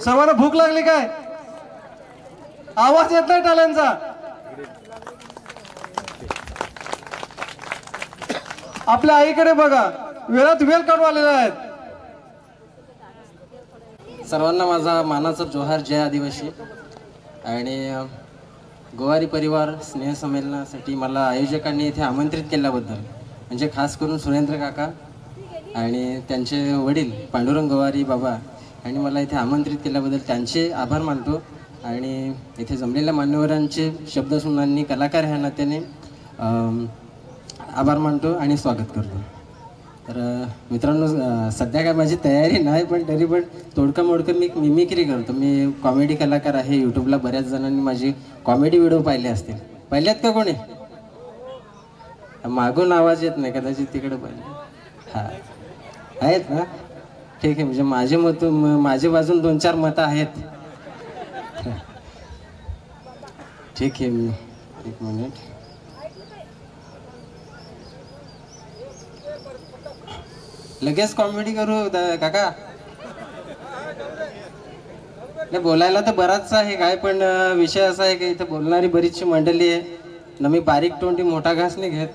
सर्वांना भूक लागली काय? आवाज येत नाही टाळ्यांचा. आपल्या आईकडे बघा, वेळात वेळ काढून आलेले आहेत. सर्वांना माझा मानाचा जोहार. जय आदिवासी. आणि गोवारी परिवार स्नेह संमेलनासाठी मला आयोजकांनी इथे आमंत्रित केल्याबद्दल, म्हणजे खास करून सुरेंद्र काका आणि त्यांचे वडील पांडुरंग गोवारी बाबा आणि मला इथे आमंत्रित केल्याबद्दल त्यांचे आभार मानतो. आणि इथे जमलेल्या मान्यवरांचे शब्दसुमनांनी कलाकार ह्या नात्याने आभार मानतो आणि स्वागत करतो. तर मित्रांनो, सध्या काय माझी तयारी नाही, पण तरी पण तोडकं मोडकं मी मिमिक्री करतो. मी कॉमेडी कलाकार आहे. यूट्यूबला बऱ्याच जणांनी माझी कॉमेडी व्हिडिओ पाहिले असतील. पाहिल्यात का कोणी? मागून आवाज येत नाही, कदाचित तिकडे पाहिले. हां, आहेत ना? ठीक आहे. म्हणजे माझे बाजून 2-4 मतं आहेत. ठीक आहे. मी एक मिनिट. लगेच कॉमेडी करू काका? नाही, बोलायला तर बराचसा आहे काय, पण विषय असा आहे की इथे बोलणारी बरीचशी मंडळी आहे ना. मी बारीक तोंडी मोठा घास नाही घेत.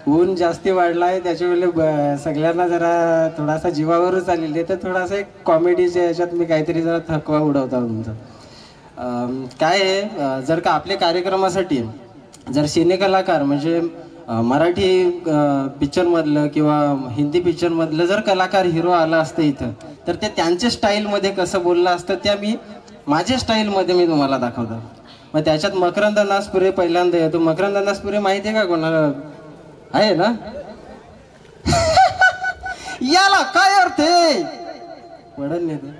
ऊन जास्ती वाढला आहे, त्याच्यामुळे सगळ्यांना जरा थोडासा जीवावरच आलेली आहे. तर थोडासा एक कॉमेडीच्या याच्यात मी काहीतरी जरा थकवा उडवतो तुमचा. काय आहे, जर का आपल्या कार्यक्रमासाठी जर सिनेकलाकार म्हणजे मराठी पिक्चरमधलं किंवा हिंदी पिक्चरमधलं जर कलाकार हिरो आला असतं इथं, तर ते त्यांच्या स्टाईलमध्ये कसं बोललं असतं त्या मी माझ्या स्टाईलमध्ये मी तुम्हाला दाखवतो. मग त्याच्यात मकरंद नासपुरे पहिल्यांदा येतो. मकरंद नासपुरे माहिती आहे का कोणाला? आहे ना? याला काय अर्थ आहे? पडन नाही ते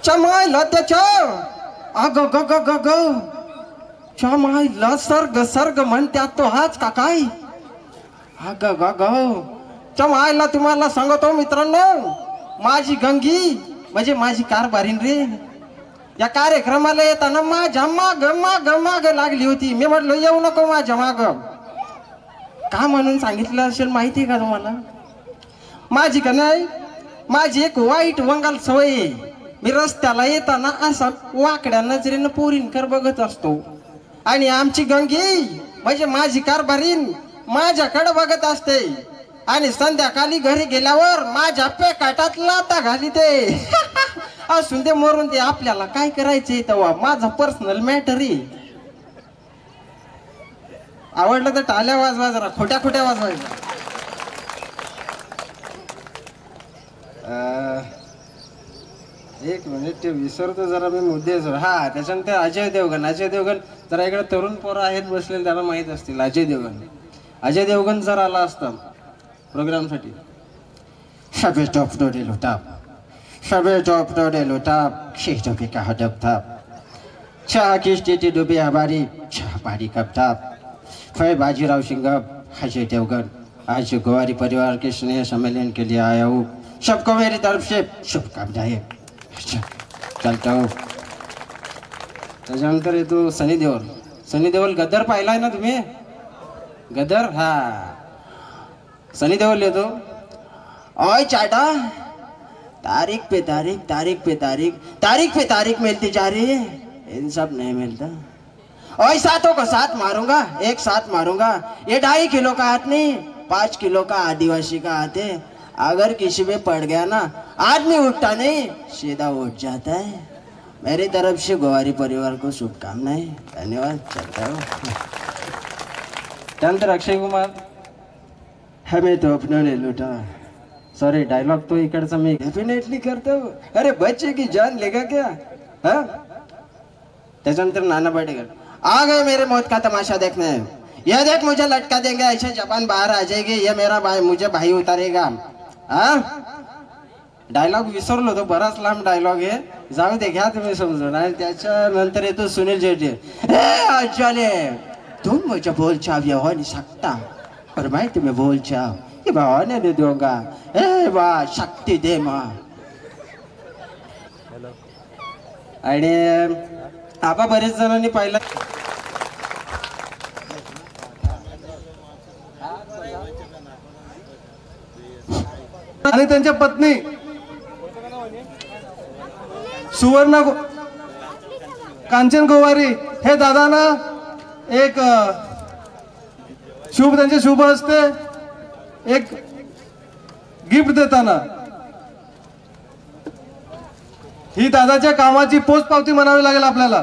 चमायला त्याच्या अग ग ग ग ग चमायला सर्ग सर्ग म्हणत्यात तो हाच का काय? अग ग ग चमायला तुम्हाला सांगतो मित्रांनो, माझी गंगी म्हणजे माझी कारभारीन रे, या कार्यक्रमाला येताना माझ्या माग माग माग लागली होती. मी म्हटलं येऊ नको माझ्या माग. का म्हणून सांगितलं असेल माहिती आहे का तुम्हाला? माझी का नाही, माझी एक वाईट वंगाल सवय आहे. मी रस्त्याला येताना असा वाकड्या नजरेनं पोरींकर बघत असतो आणि आमची गंगी म्हणजे माझी कारभारीन माझ्याकडे बघत असते आणि संध्याकाळी घरी गेल्यावर माझ्या पेकाटात लाता घाली ते. असून ते मरून ते, आपल्याला काय करायचंय तेव्हा, माझा पर्सनल मॅटर आहे. आवडलं तर टाळ्या वाजवा, जरा खोट्या खोट्या वाजवायच्या. एक मिनिट, ते विसरतो जरा मी मुद्दे. हा, त्याच्यानंतर अजय देवगण. अजय देवगण जरा इकडे तरुण पोरं आहेत बसलेले, त्याला माहित असतील. अजय देवगण जर आला असता प्रोग्रामसाठी. सबे टॉप डोडे लोटाप, सबे टॉप डोडे लोटाप, शेष डोबे का हडप थाप, चहा किस्ती डुबे हमारी चहा पारी कप थाप. फै बाजीराव सिंघम, अजय देवगन आज गोवारी परिवार के स्नेह सम्मेलन के लिए आया हूँ. सबको मेरी तरफ से शुभकामनाएं. चलता हूँ. त्याच्यानंतर येतो सनी देओल. सनी देओल गदर पाहिलाय ना तुम्ही? गदर, हा. सनी देओल येतो. ओए चाटा, तारीख पे तारीख, तारीख पे तारीख, तारीख पे तारीख मिलती जा रही है, इन सब नहीं मिलता. ओए सातों को साथ मारूंगा, एक साथ मारूंगा. ये 2.5 किलो का हाथ नहीं, 5 किलो का आदिवासी का हाथ है. अगर किसी पे पड़ गया ना, आदमी उठता नहीं, सीधा उठ जाता है. मेरी तरफ से गोवारी परिवार को शुभकामनाएं. धन्यवाद. चलता हूँ. त्यानंतर अक्षय कुमार. हमें तो अपनों ने लूटा. सॉरी, डायलॉग तो इकडचा मी डेफिनेटली करतो. अरे बच्चे की जान लेगा क्या? हाँ. त्याच्यानंतर नाना पाटेकर. आ गए मेरे मौत का तमाशा देखने. यह देख मुझे लटका देंगे, ऐसे जबान बाहर आ जाएगी. ये मेरा भाई मुझे भाई उतारेगा. हाँ. डायलॉग विसरलो तो, बराच लांब डायलॉग आहे. जाऊ दे, घ्या तुम्ही समजून. आणि त्याच्यानंतर येतो सुनील शेट्टी. चले तुम मुझे बोल चाव हो नहीं सकता, पर मैं तुम्हें बोल चाव ये बहाने नहीं दूंगा. ए वाह, शक्ती दे माँ. आणि आबा बरेच जणांनी पाहिलं. आणि त्यांच्या पत्नी सुवर्ण कांचन गोवारी हे दादांना एक त्यांचे शुभ हस्ते एक गिफ्ट देताना ही दादाच्या कामाची पोचपावती म्हणावी लागेल आपल्याला.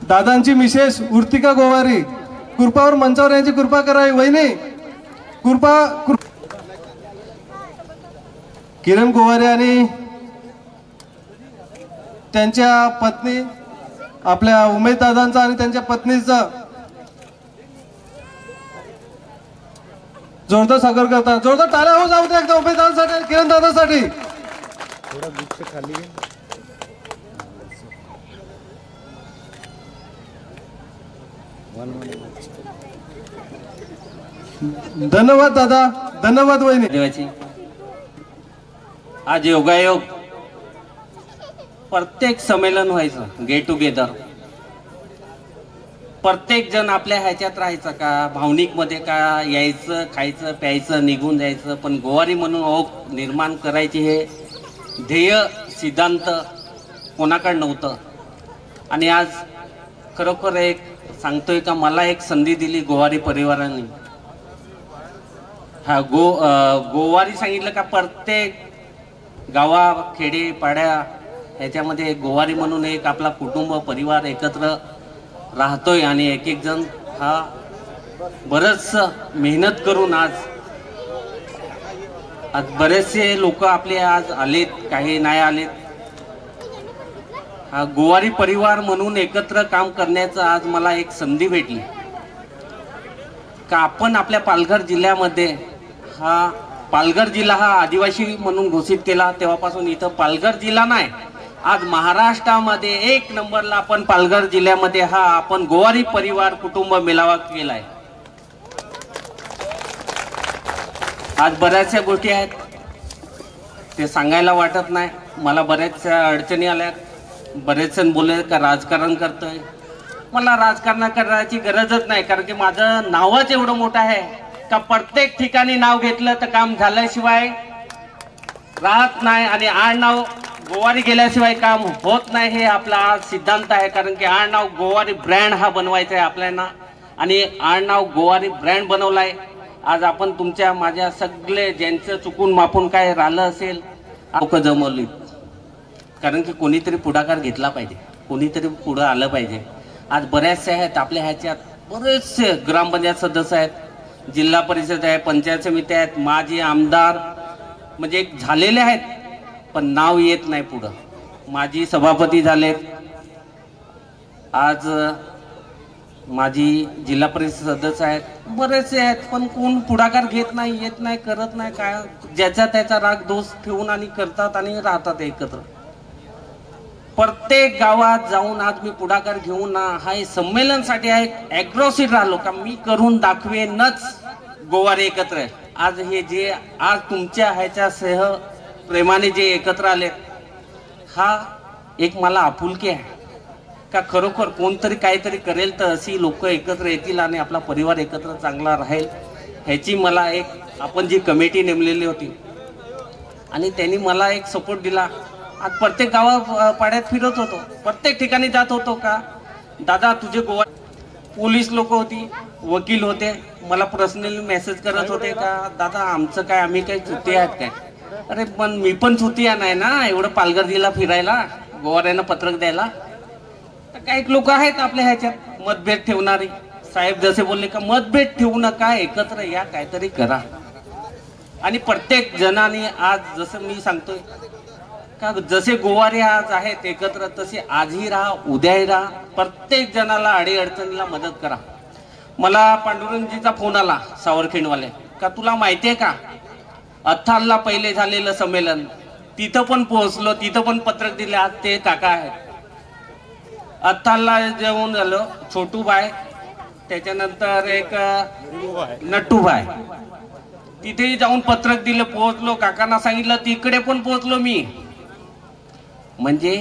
दादांची मिसेस उर्तिका गोवारी, कृपावर मंचावर यांची कृपा करावी. वहिनी कृपा. किरण गोवारी आणि त्यांच्या पत्नी, आपल्या उमेश दादांचा आणि त्यांच्या पत्नीचा जोरदार सागर करतात. जोरदार टाळ्या हो जाऊ द्या एकदा उमेश दादांसाठी आणि किरण दादांसाठी. धन्यवाद दादा, धन्यवाद वहिनी. देवाची आज योगायोग प्रत्येक संमेलन व्हायचं, गेट टुगेदर. प्रत्येक जण आपल्या ह्याच्यात राहायचं का, भावनिक मध्ये का, यायचं खायचं प्यायचं निघून जायचं. पण गोवारी म्हणून ओघ निर्माण करायची हे ध्येय सिद्धांत कोणाकडे नव्हतं. आणि आज खरोखर एक सांगतोय का, मला एक संधी दिली गोवारी परिवाराने. हा गोवारी सांगितलं का प्रत्येक गावा खेडे पाड्या ह्याच्यामध्ये गोवारी म्हणून एक आपला कुटुंब परिवार एकत्र राहतोय. आणि एक एक जण हा बरंच मेहनत करून आज बरेचसे लोक आपले आज आलेत, काही नाही आलेत. हा गोवारी परिवार म्हणून एकत्र काम करण्याचं आज मला एक संधी भेटली का. आपण आपल्या पालघर जिल्ह्यामध्ये, हा पालघर जिल्हा हा आदिवासी म्हणून घोषित केला तेव्हापासून इथं पालघर जिल्हा नाही, आज महाराष्ट्रामध्ये 1 नंबरला आपण पालघर जिल्ह्यामध्ये हा आपण गोवारी परिवार कुटुंब मेळावा केलाय. आज बऱ्याचशा गोष्टी आहेत ते सांगायला वाटत नाही. मला बऱ्याचशा अडचणी आल्या. बरेच जण बोलले का राजकारण करतोय. मला राजकारण करायची गरजच नाही, कारण की माझं नावच एवढं मोठं आहे का प्रत्येक ठिकाणी नाव घेतलं तर काम झाल्याशिवाय राहत नाही. आणि आडनाव गोवारी गेल्याशिवाय काम होत नाही, हे आपला आज सिद्धांत आहे. कारण की आडनाव गोवारी ब्रँड हा बनवायचा आहे आपल्याला. आणि आडनाव गोवारी ब्रँड बनवलाय. आज आपण तुमच्या माझ्या सगळे ज्यांचं चुकून मापून काय राहिलं असेल लोक जमवली. कारण की कोणीतरी पुढाकार घेतला पाहिजे, कोणीतरी पुढं आलं पाहिजे. आज बऱ्याचशे आहेत आपल्या ह्याच्यात, बरेचसे ग्रामपंचायत सदस्य आहेत, जिल्हा परिषद आहे, पंचायत समिती आहेत, माजी आमदार म्हणजे झालेले आहेत, पण नाव येत नाही पुढं. माजी सभापती झालेत, आज माजी जिल्हा परिषद सदस्य आहेत, बरेचसे आहेत, पण कोण पुढाकार घेत नाही, येत नाही, करत नाही. काय ज्याचा त्याचा राग दोष ठेवून आणि करतात आणि राहतात एकत्र. प्रत्येक गावात जाऊन आज मी पुढाकार घेऊन हा संमेलनासाठी आहे ॲग्रेसिव्ह राहिलो का मी करून दाखवेनच गोवारी एकत्र आहे. आज हे जे आज तुमच्या ह्याच्या सह प्रेमाने जे एकत्र आले, हा एक मला आपुलकी आहे का खरोखर कोणतरी काहीतरी करेल तर अशी लोक एकत्र येतील आणि आपला परिवार एकत्र चांगला राहील, ह्याची मला एक आपण जी कमिटी नेमलेली होती आणि त्यांनी मला एक सपोर्ट दिला. आज प्रत्येक गावापाड्यात फिरत होतो, प्रत्येक ठिकाणी जात होतो का दादा तुझे गोवा, पोलीस लोक होती, वकील होते, मला पर्सनली मेसेज करत होते का दादा आमचं काय, आम्ही काही चुती आहेत काय. अरे पण मी पण चुतिया नाही ना, एवढं पालघर जिल्हा फिरायला, गोवाऱ्यांना पत्रक द्यायला. तर काही लोक आहेत आपल्या ह्याच्यात मतभेद ठेवणारी. साहेब जसे बोलले का मतभेद ठेवू नका, एकत्र या, काहीतरी करा. आणि प्रत्येक जणांनी आज जसं मी सांगतोय का जसे गोवारी आज आहेत एकत्र, तसे आजही राहा, उद्याही राहा. प्रत्येक जणाला अडीअडचणीला मदत करा. मला पांडुरंगजीचा फोन आला सावरखिंडवाले का तुला माहितीये का अथालला पहिले झालेलं संमेलन, तिथं पण पोहोचलो, तिथं पण पत्रक दिले. आज ते काका आहेत. अथालला जेवण झालं, छोटूबाई, त्याच्यानंतर एक नट्टूबाई, तिथेही जाऊन पत्रक दिलं, पोहोचलो. काकांना सांगितलं, तिकडे पण पोहोचलो मी. म्हणजे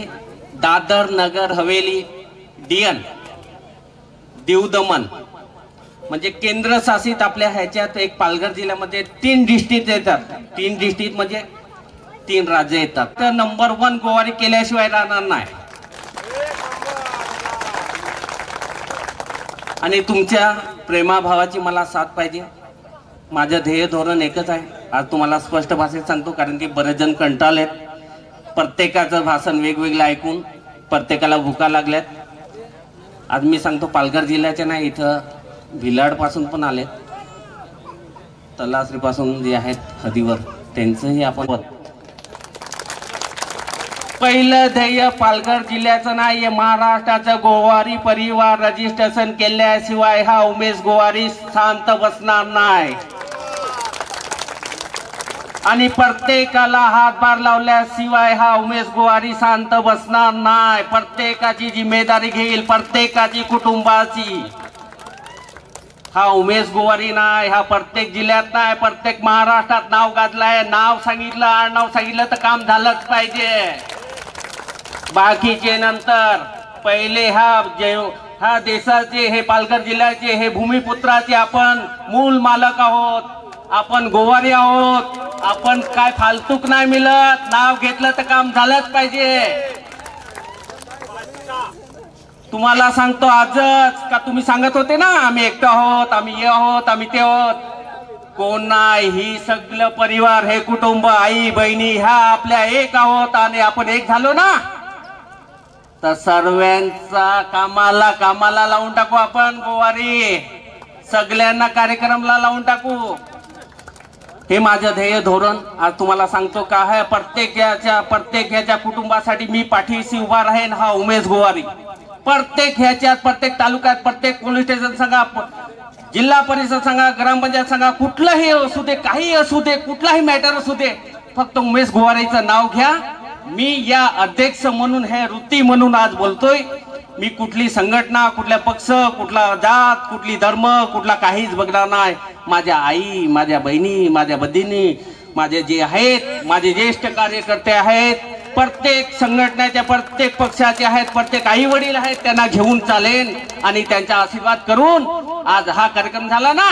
दादर नगर हवेली डियन दीव दमन म्हणजे केंद्रशासित आपल्या ह्याच्यात एक पालघर जिल्ह्यामध्ये 3 डिस्ट्रिक्ट येतात. 3 डिस्ट्रिक्ट म्हणजे 3 राज्य येतात. तर नंबर 1 गोवारी केल्याशिवाय राहणार नाही. आणि तुमच्या प्रेमाभावाची मला साथ पाहिजे. माझं ध्येय धोरण एकच आहे. आज तुम्हाला स्पष्ट भाषेत सांगतो, कारण की बरेच जण कंटाळलेत. प्रत्येकाचं भाषण वेगवेगळं ऐकून प्रत्येकाला भुका लागल्यात. आज मी सांगतो पालघर जिल्ह्याच्या नाही, इथं भिलाडपासून पण आलेत, तलासरीपासून जे आहेत हदीवर, त्यांचंही आपण पहिलं ध्येय पालघर जिल्ह्याचं नाही, हे महाराष्ट्राचं गोवारी परिवार रजिस्ट्रेशन केल्याशिवाय हा उमेश गोवारी शांत बसणार नाही. आणि प्रत्येकाला हातभार लावल्याशिवाय हा उमेश गोवारी शांत बसणार नाही. प्रत्येकाची जिम्मेदारी घेईल, प्रत्येकाची कुटुंबाची. हा उमेश गोवारी नाही, हा प्रत्येक जिल्ह्यात नाही, प्रत्येक महाराष्ट्रात नाव गाजलंय. नाव सांगितलं, आडनाव सांगितलं तर काम झालंच पाहिजे. बाकीचे नंतर. पहिले हा देशाचे, हे पालघर जिल्ह्याचे, हे भूमिपुत्राचे आपण मूल मालक आहोत. आपण गोवारी आहोत. आपण काय फालतूक नाही मिळत. नाव घेतलं तर काम झालंच पाहिजे. तुम्हाला सांगतो आजच का तुम्ही सांगत होते ना आम्ही एकटं आहोत, आम्ही हे आहोत, आम्ही ते आहोत. कोण नाही, ही सगळं परिवार, हे कुटुंब, आई बहिणी, ह्या आपल्या एक आहोत. आणि आपण एक झालो ना तर सर्वांचा कामाला लावून टाकू. आपण गोवारी सगळ्यांना कार्यक्रमला लावून टाकू. हे माझं ध्येय धोरण आज तुम्हाला सांगतो का आहे. प्रत्येक ह्याच्या कुटुंबासाठी मी पाठीशी उभा राहीन. हा उमेश गोवारी प्रत्येक ह्याच्यात, प्रत्येक तालुक्यात, प्रत्येक पोलीस स्टेशन सांगा, जिल्हा परिषद सांगा, ग्रामपंचायत सांगा, कुठलंही असू दे, काही असू दे, कुठलाही मॅटर असू दे, फक्त उमेश गोवारीचं नाव घ्या. मी या अध्यक्ष म्हणून, हे वृत्ती म्हणून आज बोलतोय. मी कुठली संघटना, कुठल्या पक्ष, कुठला जात, कुठली धर्म, कुठला काहीच बघणार नाही. माझ्या आई, माझ्या बहिणी, माझ्या बहिणी, माझे जे आहेत, माझे ज्येष्ठ कार्यकर्ते आहेत, प्रत्येक संघटनेच्या, प्रत्येक पक्षाचे आहेत, प्रत्येक आई वडील आहेत, त्यांना घेऊन चालेन आणि त्यांचा आशीर्वाद करून आज हा कार्यक्रम झाला ना,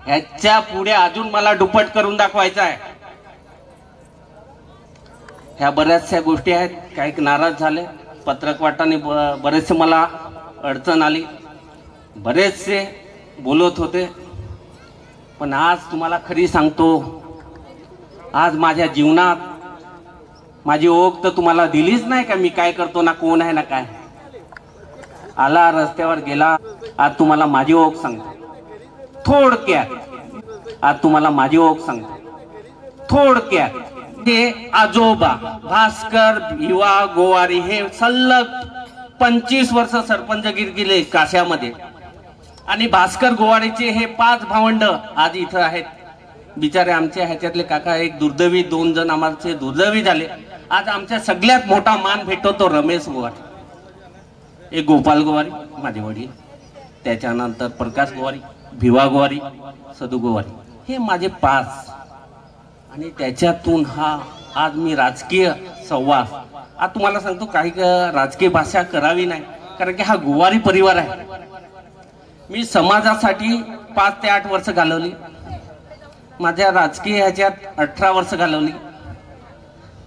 ह्याच्या पुढे अजून मला दुप्पट करून दाखवायचा आहे. ह्या बऱ्याचशा गोष्टी आहेत. काही नाराज झाले, पत्रक वाटताना बरेचसे मला अडचण आली, बरेचसे बोलत होते. पण आज तुम्हाला खरी सांगतो, आज माझ्या जीवनात माझी ओळख तर तुम्हाला दिलीच नाही का, मी काय करतो ना, कोण आहे ना काय. आला, रस्त्यावर गेला, आज तुम्हाला माझी ओळख सांगतो थोडक्यात. आज तुम्हाला माझी ओळख सांगतो थोडक्यात. हे आजोबा भास्कर भिवा गोवारी हे सलग 25 वर्ष सरपंचगिरी केले काश्यामध्ये. आणि भास्कर गोवारीचे हे 5 भावंड आज इथं आहेत. बिचारे आमच्या ह्याच्यातले काका एक दुर्दैवी, 2 जण आमचे दुर्दैवी झाले. आज आमच्या सगळ्यात मोठा मान भेटतो रमेश गोवारी, एक गोपाल गोवारी माझे वडील, त्याच्यानंतर प्रकाश गोवारी, भिवा गोवारी, सदू गोवारी, हे माझे 5 आणि त्याच्यातून हा आज मी राजकीय संवाद आज तुम्हाला सांगतो. काही राजकीय भाषा करावी नाही, कारण की हा गोवारी परिवार आहे. मी समाजासाठी 5 ते 8 वर्ष घालवली, माझ्या राजकीय ह्याच्यात 18 वर्ष घालवली.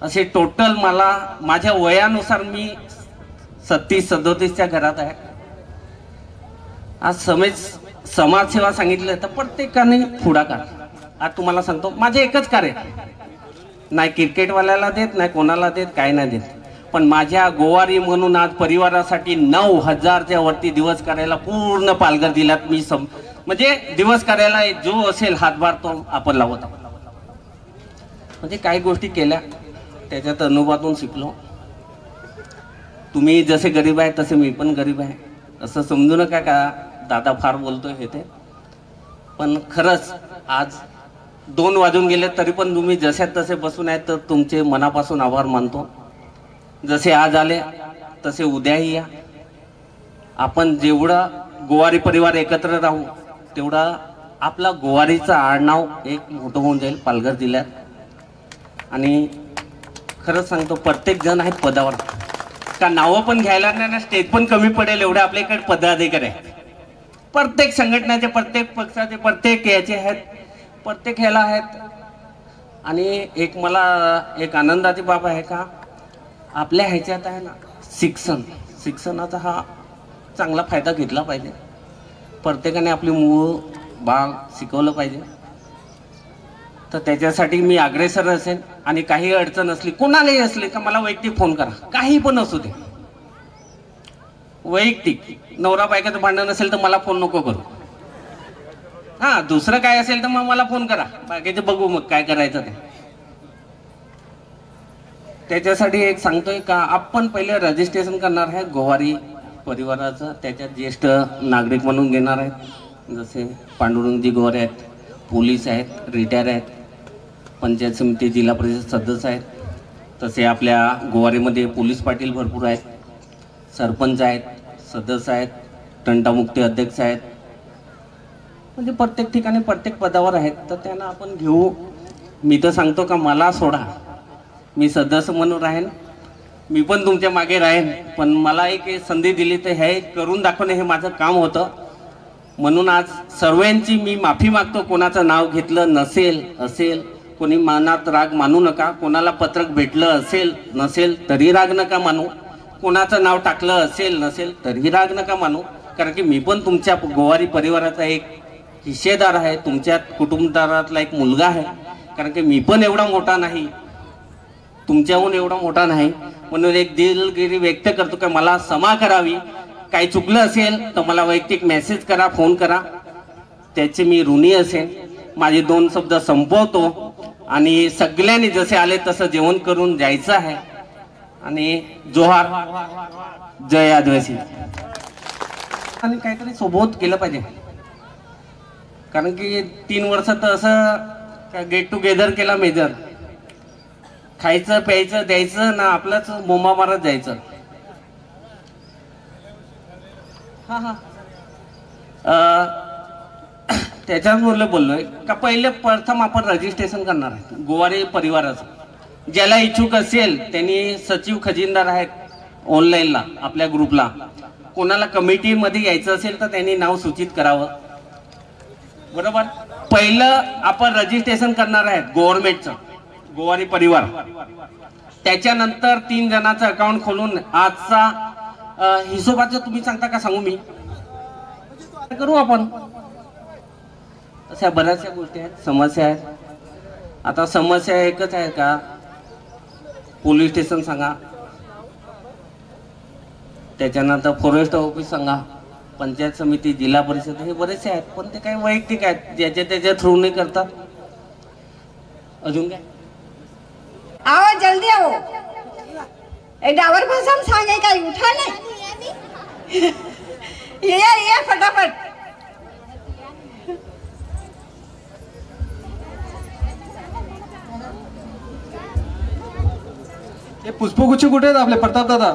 असे टोटल मला माझ्या वयानुसार मी 37-37च्या घरात आहे. आज समाजसेवा सांगितलं तर प्रत्येकाने पुढाकार. आज तुम्हाला सांगतो माझे एकच कार्य, नाही क्रिकेटवाल्याला देत, नाही कोणाला देत, काय नाही देत, पण माझ्या गोवारी म्हणून आज परिवारासाठी 9,000च्या वरती दिवस करायला पूर्ण पालघर जिल्ह्यात मी म्हणजे दिवस करायला जो असेल हातभार तो आपण लावत आहोत. म्हणजे काही गोष्टी केल्या, त्याच्यात अनुभवातून शिकलो. तुम्ही जसे गरीब आहे तसे मी पण गरीब आहे, असं समजू नका का दादा फार बोलतोय हे ते. पण खरंच आज 2 वाजून गेले तरी पण तुम्ही जसे तसे बसून आहेत, तर तुमचे मनापासून आभार मानतो. जसे आज आले तसे उद्याही या. आपण जेवढा गोवारी परिवार एकत्र राहू तेवढा आपला गोवारीचा आडनाव एक मोठं होऊन जाईल पालघर जिल्ह्यात. आणि खरंच सांगतो प्रत्येक जण आहेत पदावर, का नावं पण घ्यायला नाही ना, स्टेज पण कमी पडेल एवढे आपल्याकडे पदाधिकारी आहेत. प्रत्येक संघटनेचे, प्रत्येक पक्षाचे, प्रत्येक याचे आहेत, प्रत्येक ह्याला आहेत. आणि एक मला एक आनंदाची बाब आहे का आपल्या ह्याच्यात आहे ना शिक्षणाचा हा चांगला फायदा घेतला पाहिजे. प्रत्येकाने आपली मूळ बाळ शिकवलं पाहिजे. तर त्याच्यासाठी मी अग्रेसर असेल. आणि काही अडचण असली कोणालाही असली का मला वैयक्तिक फोन करा, काही पण असू दे. वैयक्तिक नवरा बायकाचं भांडण असेल तर मला फोन नको करू. हा दुसरं काय असेल तर मग मला फोन करा, बाकीचे बघू मग काय करायचं ते. त्याच्यासाठी एक सांगतोय का आपण पहिले रजिस्ट्रेशन करणार आहे गोवारी परिवाराचं. त्याच्यात ज्येष्ठ नागरिक म्हणून घेणार आहेत, जसे पांडुरंगजी गोवारे आहेत, पोलीस आहेत, रिटायर आहेत, पंचायत समिती जिल्हा परिषद सदस्य आहेत. तसे आपल्या गोवारीमध्ये पोलीस पाटील भरपूर आहेत, सरपंच आहेत, सदस्य आहेत, तंटामुक्ती अध्यक्ष आहेत. म्हणजे प्रत्येक ठिकाणी प्रत्येक पदावर आहेत. तर त्यांना आपण घेऊ. मी तर सांगतो का मला सोडा, मी सदस्य म्हणून राहीन, मी पण तुमच्या मागे राहीन. पण मला एक संधी दिली तर हे करून दाखवणे हे माझं काम होतं. म्हणून आज सर्वांची मी माफी मागतो. कोणाचं नाव घेतलं असेल कोणी मनात राग मानू नका. कोणाला पत्रक भेटलं नसेल तरी राग नका मानू. कोणाचं नाव टाकलं नसेल तरी राग नका मानू. कारण की मी पण तुमच्या गोवारी परिवाराचा एक हिस्सेदार आहे, तुमच्या कुटुंबदारातला एक मुलगा आहे. कारण की मी पण एवढा मोठा नाही, तुमच्याहून एवढा मोठा नाही. म्हणून एक दिलगिरी व्यक्त करतो की मला क्षमा करावी. काही चुकलं असेल तर मला वैयक्तिक मेसेज करा, फोन करा, त्याचे मी ऋणी असेल. माझे 2 शब्द संपवतो. आणि सगळ्यांनी जसे आले तसं जेवण करून जायचं आहे. आणि जोहार, जय आदिवासी. आणि काहीतरी सोबत केलं पाहिजे. कारण की 3 वर्षात असं गेट टुगेदर केला मेजर, खायचं प्यायचं द्यायचं ना, आपलंच बोंबा मारत जायचं. त्याच्यामुळे बोललोय का पहिले प्रथम आपण रजिस्ट्रेशन करणार आहे गोवारी परिवाराचं. ज्याला इच्छुक असेल त्यांनी सचिव खजिनदार आहेत ऑनलाईनला आपल्या ग्रुपला. कोणाला कमिटीमध्ये यायचं असेल तर त्यांनी नाव सूचित करावं. बरोबर. पहिलं आपण रजिस्ट्रेशन करणार आहेत गव्हर्नमेंटचं गोवारी परिवार. त्याच्यानंतर 3 जणांचं अकाउंट खोलून आजचा हिशोबाचं तुम्ही सांगता का सांगू मी करू आपण. अशा बऱ्याचशा गोष्टी आहेत, समस्या आहेत. आता समस्या एकच आहे का पोलीस स्टेशन सांगा, त्याच्यानंतर फॉरेस्ट ऑफिस सांगा, पंचायत समिती, जिल्हा परिषद, हे बरेचसे आहेत. पण ते काही वैयक्तिक आहेत, ज्याच्या त्याच्या थ्रू नाही करतात. अजून काय आओ जल्दी आओ, डावर भाषा में सांगे का उठा नहीं. ये फटाफट. हे पुष्पगुच्छ कुठे आहेत आपले प्रताप दादा?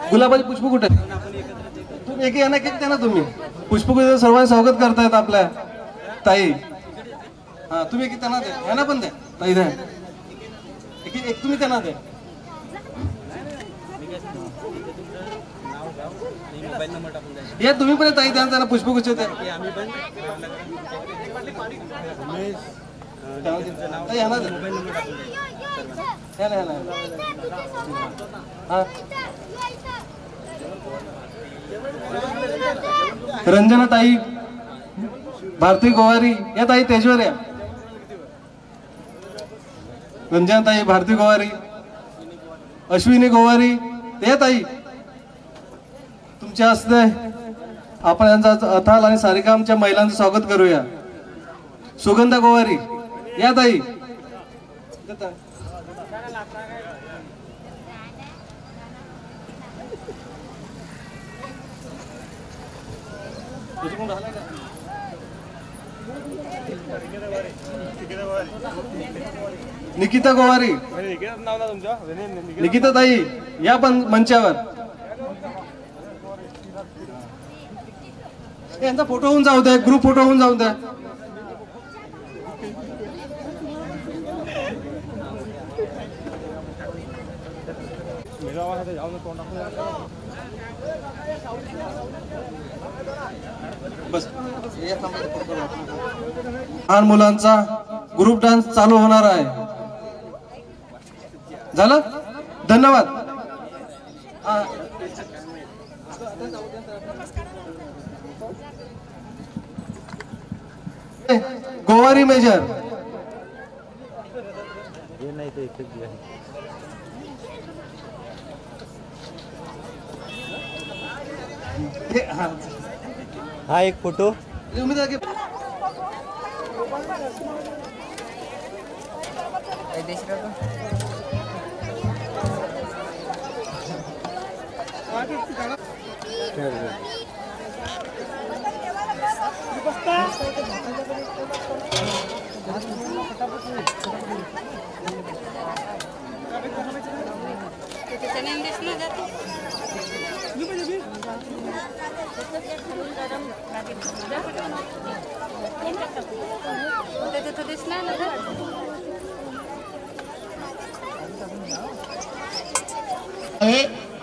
गुलाबाचे पुष्प कुठे आहेत? तुम्ही एक यांना किती ना तुम्ही पुष्पगुच्छ सर्वांनी स्वागत करतायत आपल्या ताई. हा तुम्ही एक त्यांना द्या, ह्यांना पण द्या ताई द्या, एक तुम्ही त्यांना द्या. या तुम्ही पण ताई द्या, त्यांना पुष्पगुच्छ द्या. ह्यांना द्या. हा रंजना ताई, भारती गोवारी या ताई तेजवर या. रंजना ताई, भारती गोवारी, अश्विनी गोवारी या ताई. तुमच्या हस्ते आपण यांचा अथाल आणि सारिकामच्या महिलांचं स्वागत करूया. सुगंधा गोवारी या ताई. निकिता गोवारी, निकिता ताई या पण मंचावर. यांचा फोटो होऊन जाऊ द्या, ग्रुप फोटो होऊन जाऊ द्या. बस लहान मुलांचा ग्रुप डान्स चालू होणार आहे. झालं, धन्यवाद. गोवारी मेजर हा एक फोटो.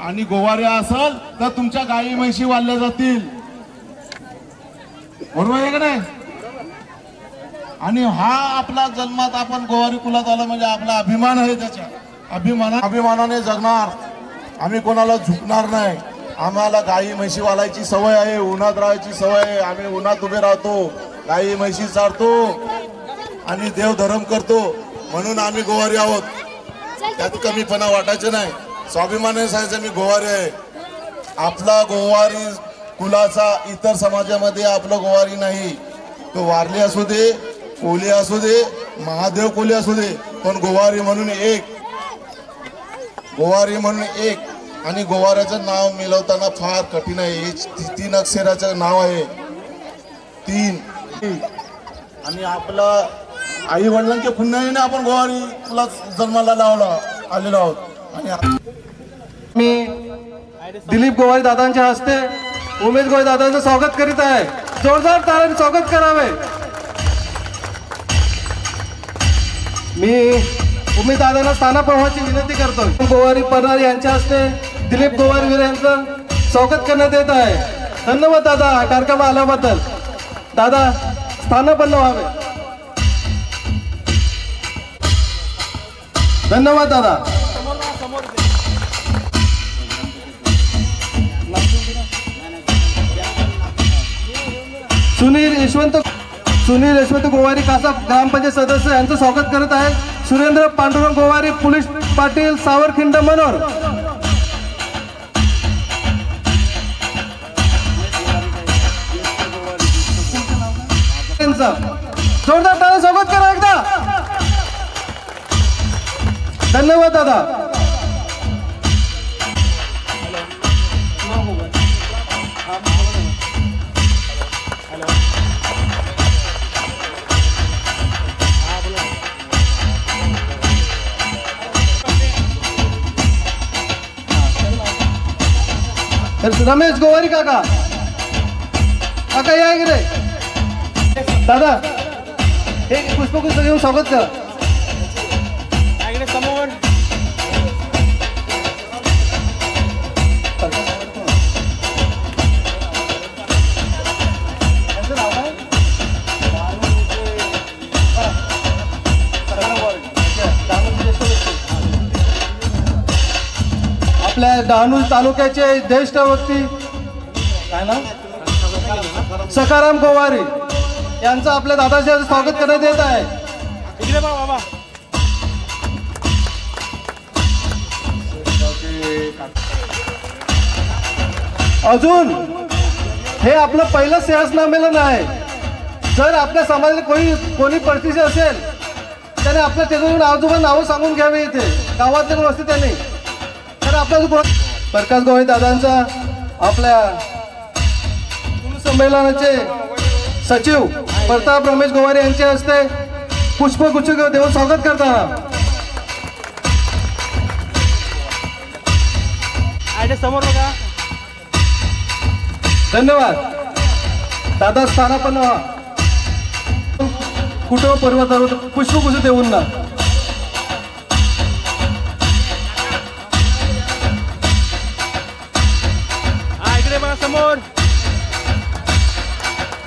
आणि गोवारी असाल तर तुमच्या गायी म्हशी वाढल्या जातील, बरोबर आहे का नाही? आणि हा आपला जन्मात आपण गोवारी कुलात आला म्हणजे आपला अभिमान आहे. त्याच्या अभिमानाने जगणार. आम्ही कोणाला झुकणार नाही. आम्हाला गायी म्हशी वालायची सवय आहे, उन्हात राहायची सवय आहे. आम्ही उन्हात उभे राहतो, गायी म्हशी चारतो आणि देव धर्म करतो, म्हणून आम्ही गोवारी आहोत. त्यात कमीपणा वाटायचं नाही. स्वाभिमानाने सांगायचं मी गोवारी आहे. आपला गोवारी कुलाचा इतर समाजामध्ये आपलं गोवारी नाही. तो वारली असू दे, कोली असू दे, महादेव कोली असू दे, पण गोवारी म्हणून एक. गोवारी म्हणून एक. आणि गोवाऱ्याचं नाव मिळवताना फार कठीण आहे. 3 अक्षराचं नाव आहे, 3. आणि आपला आई वडिलांच्या पुण्याने आपण गोवारी तुला जन्माला लावला आलेलो आहोत. आणि मी दिलीप गोवारी दादांच्या हस्ते उमेश गोवारी दादांचं स्वागत करीत आहे. जोरदार टाळ्यांनी स्वागत करावे. मी उमेश दादांना स्थानाप्रवाहाची विनंती करतो. गोवारी परनार यांच्या हस्ते दिलीप गोवारी वीर यांचं स्वागत करण्यात येत आहे. धन्यवाद दादा कार्यक्रम आल्याबद्दल. दादा स्थानापन्न व्हावे. धन्यवाद दादा. सुनील यशवंत गोवारी कासा ग्रामपंचायत सदस्य यांचं स्वागत करत आहे. सुरेंद्र पांडुरंग गोवारी पोलीस पाटील सावरखिंड मनोर. जोरदार टाळ्या स्वागत करा एकदा. धन्यवाद दादा. रमेश गोवारी काका या इकडे. दादा हे पुष्पगुच्छ घेऊन स्वागत करा. समोर आपल्या डहाणू तालुक्याचे ज्येष्ठ व्यक्ती काय ना सखाराम गोवारी यांचं आपल्या दादाचे स्वागत करण्यात येत आहे. इकडे बघा बाबा. अजून हे आपलं पहिलं सेवासंमेलन आहे. जर आपल्या समाजात कोणी परिस्थिती असेल त्याने आपल्या त्याच्यातून आजोबा नावं सांगून घ्यावी इथे गावातील वस्ती त्यांनी. तर आपल्या प्रकाश गोवारी दादांचा आपल्या संमेलनाचे सचिव प्रताप रमेश गोवारी यांच्या हस्ते पुष्पगुच्छ देऊन स्वागत करताना समोर बघा. धन्यवाद. दादा स्थानापन्न व्हा. कुटुंब परिवारावर पुष्पगुच्छ देऊन ना. इकडे बघा समोर.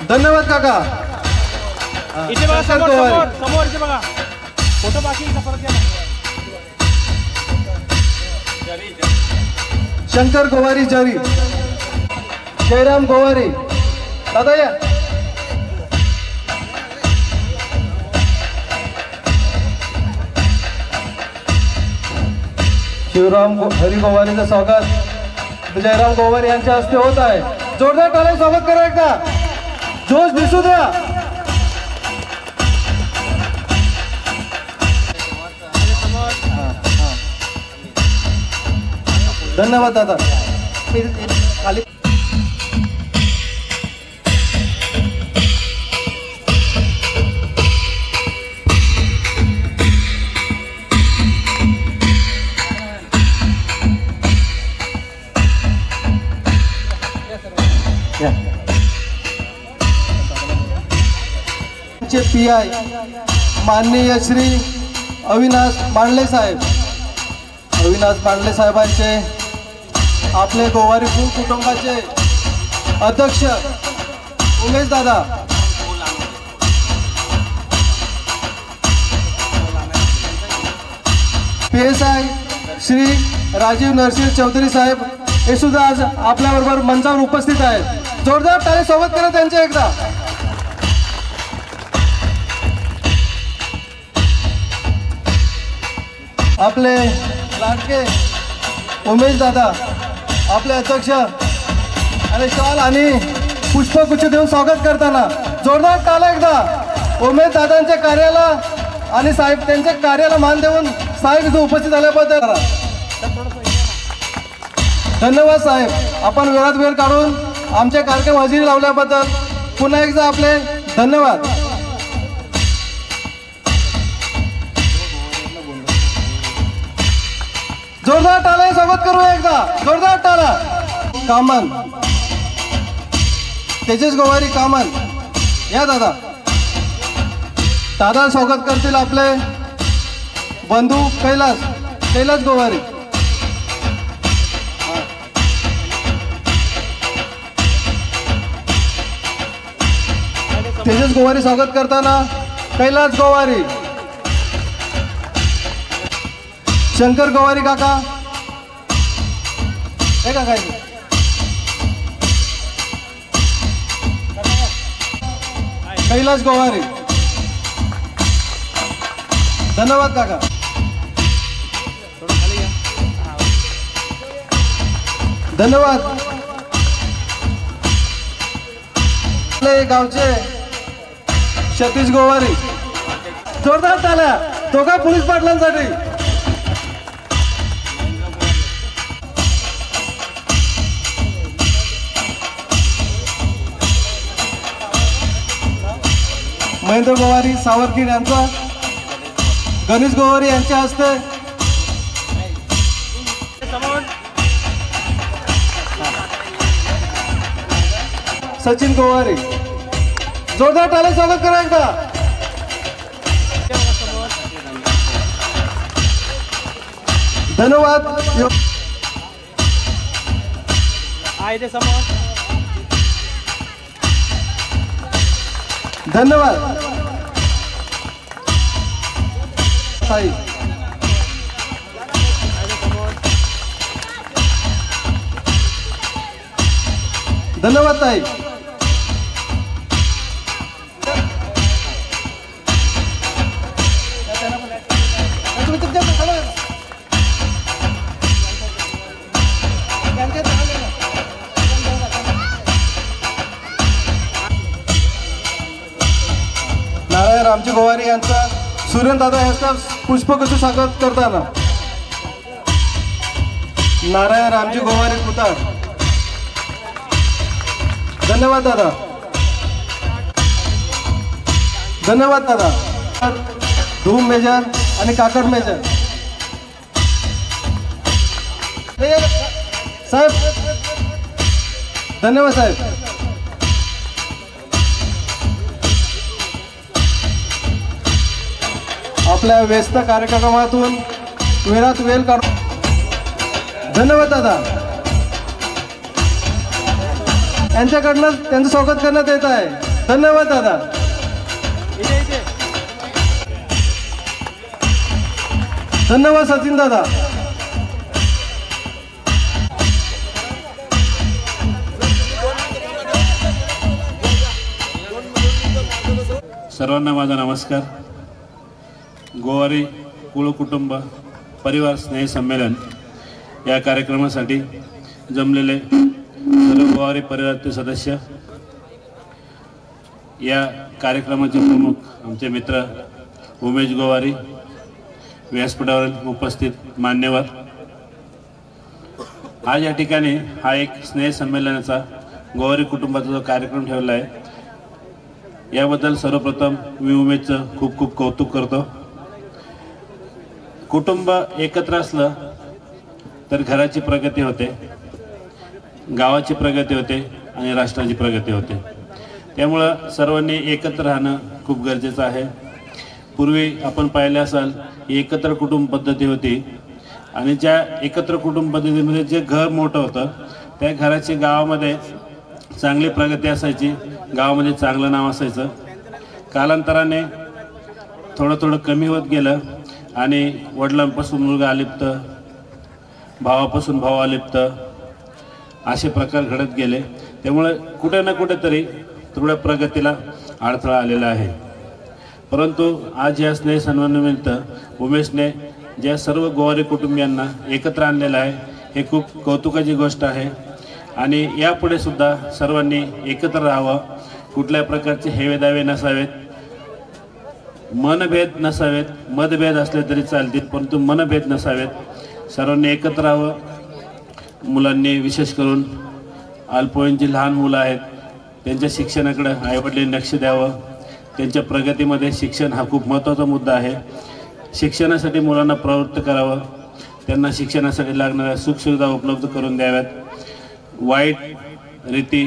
धन्यवाद काका. इथे बघा समोर समोर समोर इथे बघा. फोटो बाकी परत घ्या. शंकर गोवारी जरी. जयराम गोवारी दादा या. शिवराम हरी गोवारीचं स्वागत जयराम गोवारी यांच्या हस्ते होत आहे. जोरदार टाळ्या स्वागत करा. एकदा जोश दिसू द्या. धन्यवाद दादा. खाली PI माननीय श्री अविनाश मांडले साहेब. अविनाश मांडले साहेबांचे आपले गोवारी फुल कुटुंबाचे अध्यक्ष उमेश दादा. PSI श्री राजीव नरसिंह चौधरी साहेब हे सुद्धा आज आपल्याबरोबर मंचावर उपस्थित आहेत. जोरदार टाळी स्वागत करा त्यांचे एकदा. आपले लाडके उमेश दादा आपले अध्यक्ष आणि शॉल आणि पुष्पगुच्छ देऊन स्वागत करताना जोरदार टाळ्या एकदा उमेश दादांच्या कार्याला आणि साहेब त्यांच्या कार्याला मान देऊन साहेब इथे उपस्थित झाल्याबद्दल धन्यवाद साहेब. आपण वेळात वेळ काढून आमच्या कार्यक्रम हजेरी लावल्याबद्दल पुन्हा एकदा आपले धन्यवाद. जोरदार टाळ्या स्वागत करू एकदा. जोरदार टाळा. कामन तेजस गोवारी कामन या दादा. दादा स्वागत करतील आपले बंधू कैलास गोवारी. तेजस गोवारी स्वागत करताना कैलास गोवारी. शंकर गोवारी काका हे काका कैलास गोवारी. धन्यवाद काका. धन्यवाद. आपले गावचे सतीश गोवारी. जोरदार टाळ्या दोघा पोलीस पाटलांसाठी. महेंद्र गोवारी सावरकीर यांचा गणेश गोवारी यांच्या हस्ते सचिन गोवारी. जोरदार टाळ्या स्वागत करा एकदा. धन्यवाद. हा इथे समोर. धन्यवाद ताई. धन्यवाद ताई. नारायण रामजी गोवारी यांचा सूर्यदादा यांचा पुष्पगुच्छ स्वागत करताना नारायण रामजी गोवारी कुतार. धन्यवाद दादा. धन्यवाद दादा. धूम मेजर आणि काकड मेजर साहेब. धन्यवाद साहेब. आपल्या व्यस्त कार्यक्रमातून वेळात वेळ काढून धन्यवाद दादा. यांच्याकडनं त्यांचं स्वागत करण्यात येत आहे. धन्यवाद दादा. इथे इथे. धन्यवाद सचिन दादा. सर्वांना माझा नमस्कार. गोवारी कुळ कुटुंब परिवार स्नेह संमेलन या कार्यक्रमासाठी जमलेले सर्व गोवारी परिवाराचे सदस्य, या कार्यक्रमाचे प्रमुख आमचे मित्र उमेश गोवारी, व्यासपीठावरील उपस्थित मान्यवर, आज या ठिकाणी हा एक स्नेह संमेलनाचा गोवारी कुटुंबाचा जो कार्यक्रम ठेवला आहे याबद्दल सर्वप्रथम मी उमेशचं खूप खूप कौतुक करतो. कुटुंब एकत्र असलं तर घराची प्रगती होते, गावाची प्रगती होते आणि राष्ट्राची प्रगती होते. त्यामुळं सर्वांनी एकत्र राहणं खूप गरजेचं आहे. पूर्वी आपण पाहिले असाल एकत्र कुटुंब पद्धती होती आणि ज्या एकत्र कुटुंब पद्धतीमध्ये जे घर मोठं होतं त्या घराची गावामध्ये चांगली प्रगती असायची, गावामध्ये चांगलं नाव असायचं. कालांतराने थोडं थोडं कमी होत गेलं आणि वडिलांपासून मुलगा अलिप्त, भावापासून भाव अलिप्त असे प्रकार घडत गेले. त्यामुळे कुठे ना कुठेतरी थोड्या प्रगतीला अडथळा आलेला आहे. परंतु आज या स्नेह सन्मानानिमित्त उमेशने ज्या सर्व गोवारी कुटुंबियांना एकत्र आणलेलं आहे हे खूप कौतुकाची गोष्ट आहे. आणि यापुढे सुद्धा सर्वांनी एकत्र राहावं, कुठल्या प्रकारचे हेवेदावे नसावेत, मनभेद नसावेत. मतभेद असले तरी चालतील परंतु मनभेद नसावेत. सर्वांनी एकत्र राहावं. मुलांनी विशेष करून अल्पवयीन जी लहान मुलं आहेत त्यांच्या शिक्षणाकडे आईवडिलांनी लक्ष द्यावं. त्यांच्या प्रगतीमध्ये शिक्षण हा खूप महत्त्वाचा मुद्दा आहे. शिक्षणासाठी मुलांना प्रवृत्त करावं, त्यांना शिक्षणासाठी लागणाऱ्या सुखसुविधा उपलब्ध करून द्याव्यात. वाईट रीती,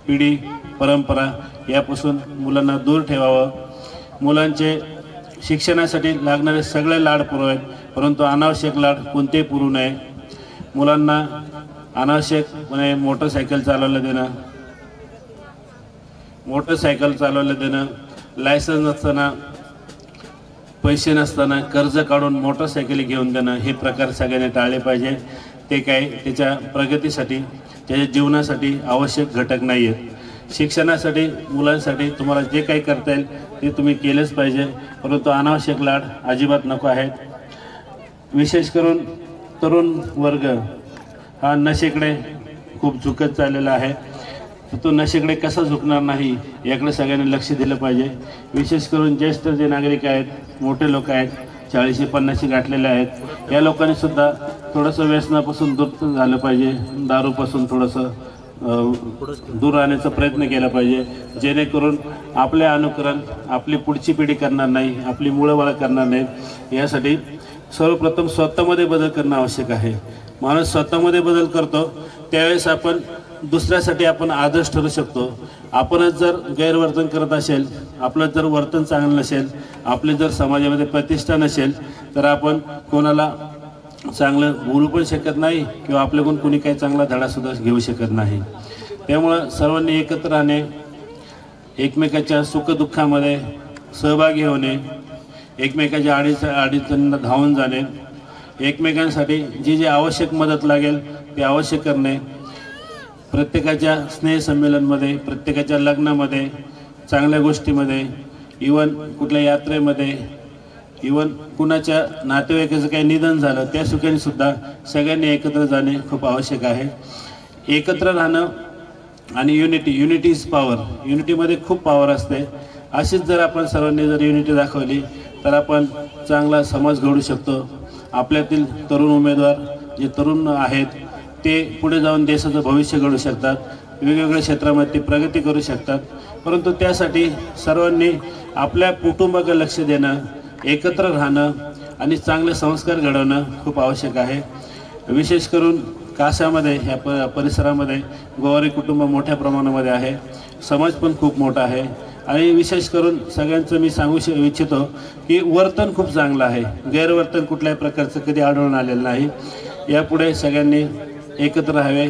पिढी, परंपरा यापासून मुलांना दूर ठेवावं. मुलांचे शिक्षणासाठी लागणारे सगळे लाड पुरवावेत परंतु अनावश्यक लाड कोणतेही पुरवू नये. मुलांना अनावश्यकपणे मोटरसायकल चालवायला देणं, लायसन्स नसताना, पैसे नसताना कर्ज काढून मोटरसायकली घेऊन देणं हे प्रकार सगळ्यांनी टाळले पाहिजे. ते काय त्याच्या प्रगतीसाठी, त्याच्या जीवनासाठी आवश्यक घटक नाही आहेत. शिक्षणासाठी मुलांसाठी तुम्हाला जे काही करता येईल ते तुम्ही केलेच पाहिजे परंतु अनावश्यक लाड अजिबात नको आहेत. विशेष करून तरुण वर्ग हा नशेकडे खूप झुकत चाललेला आहे. तो नशेकडे कसा झुकणार नाही याकडे सगळ्यांनी लक्ष दिलं पाहिजे. विशेष करून ज्येष्ठ जे नागरिक आहेत, मोठे लोक आहेत, 40-50 गाठलेले आहेत, या लोकांनी सुद्धा थोडंसं व्यसनापासून दूर झालं पाहिजे. दारूपासून थोडंसं दूर राहण्याचा प्रयत्न केला पाहिजे जेणेकरून आपले अनुकरण आपली पुढची पिढी करणार नाही, आपली मुळंबाळं करणार नाहीत. यासाठी सर्वप्रथम स्वतःमध्ये बदल करणं आवश्यक आहे. माणूस स्वतःमध्ये बदल करतो त्यावेळेस आपण दुसऱ्यासाठी आपण आदर्श ठरू शकतो. आपणच जर गैरवर्तन करत असेल, आपलं जर वर्तन चांगलं नसेल, आपली जर समाजामध्ये प्रतिष्ठा नसेल तर आपण कोणाला चांगलं बोलू पण शकत नाही किंवा आपल्याकडून कोणी काही चांगला धडासुद्धा घेऊ शकत नाही. त्यामुळं सर्वांनी एकत्र राहणे, एकमेकाच्या सुखदुःखामध्ये सहभागी होणे, एकमेकाच्या अडीचणींना धावून जाणे, एकमेकांसाठी जी जी आवश्यक मदत लागेल ते अवश्य करणे, प्रत्येकाच्या स्नेहसंमेलनमध्ये, प्रत्येकाच्या लग्नामध्ये, चांगल्या गोष्टीमध्ये, इवन कुठल्या यात्रेमध्ये, इवन कुणाच्या नातेवाईकाचं काही निधन झालं त्या सुखाने सुद्धा सगळ्यांनी एकत्र जाणे खूप आवश्यक आहे. एकत्र राहणं आणि युनिटी इज पॉवर, युनिटीमध्ये खूप पॉवर असते. अशीच जर आपण सर्वांनी जर युनिटी दाखवली तर आपण चांगला समाज घडू शकतो. आपल्यातील तरुण उमेदवार जे तरुण आहेत ते पुढे जाऊन देशाचं भविष्य घडू शकतात, वेगवेगळ्या क्षेत्रामध्ये ते प्रगती करू शकतात. परंतु त्यासाठी सर्वांनी आपल्या कुटुंबाकडे लक्ष देणं, एकत्र राहणं आणि चांगले संस्कार घडवणं खूप आवश्यक आहे. विशेष करून कासामध्ये ह्या परिसरामध्ये गोवारी कुटुंब मोठ्या प्रमाणामध्ये आहे, समाज पण खूप मोठा आहे. आणि विशेष करून सगळ्यांचं मी सांगू इच्छितो की वर्तन खूप चांगलं आहे, गैरवर्तन कुठल्याही प्रकारचं कधी आढळून आलेलं नाही. यापुढे सगळ्यांनी एकत्र राहावे,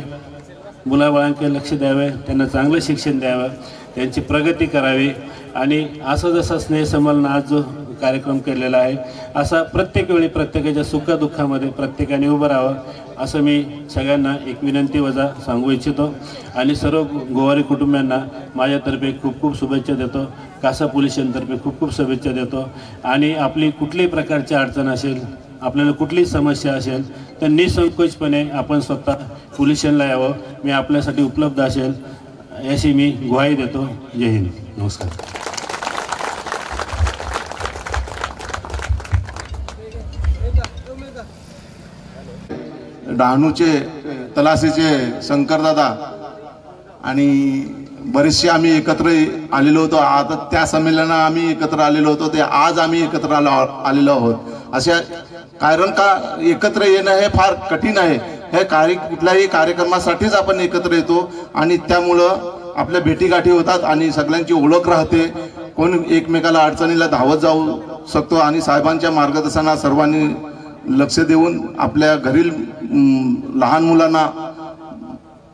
मुलाबाळांकडे लक्ष द्यावे, त्यांना चांगलं शिक्षण द्यावं, त्यांची प्रगती करावी आणि असं जसा स्नेहसंमेलन आज जो कार्यक्रम केलेला आहे असा प्रत्येक वेळी प्रत्येकाच्या सुखदुःखामध्ये प्रत्येकाने उभं राहावं असं मी सगळ्यांना एक विनंती वजा सांगू इच्छितो. आणि सर्व गोवारी कुटुंबियांना माझ्यातर्फे खूप खूप शुभेच्छा देतो, कासा पोलीस स्टेशनतर्फे खूप खूप शुभेच्छा देतो. आणि आपली कुठल्याही प्रकारची अडचण असेल, आपल्याला कुठलीही समस्या असेल तर निसंकोचपणे आपण स्वतः पोलीस स्टेशनला यावं, मी आपल्यासाठी उपलब्ध असेल याची मी ग्वाही देतो. जय हिंद, नमस्कार. डहाणूचे तलासीचे शंकरदादा आणि बरेचसे आम्ही एकत्र आलेलो होतो. आता त्या संमेलनात आम्ही एकत्र आलेलो होतो, ते आज आम्ही एकत्र आलेलो आहोत. अशा कारण का एकत्र येणं हे फार कठीण आहे. हे कुठल्याही कार्यक्रमासाठीच आपण एकत्र येतो आणि त्यामुळं आपल्या भेटीगाठी होतात आणि सगळ्यांची ओळख राहते, कोण एकमेकाला अडचणीला धावत जाऊ शकतो. आणि साहेबांच्या मार्गदर्शनात सर्वांनी लक्ष देऊन आपल्या घरील लहान मुलांना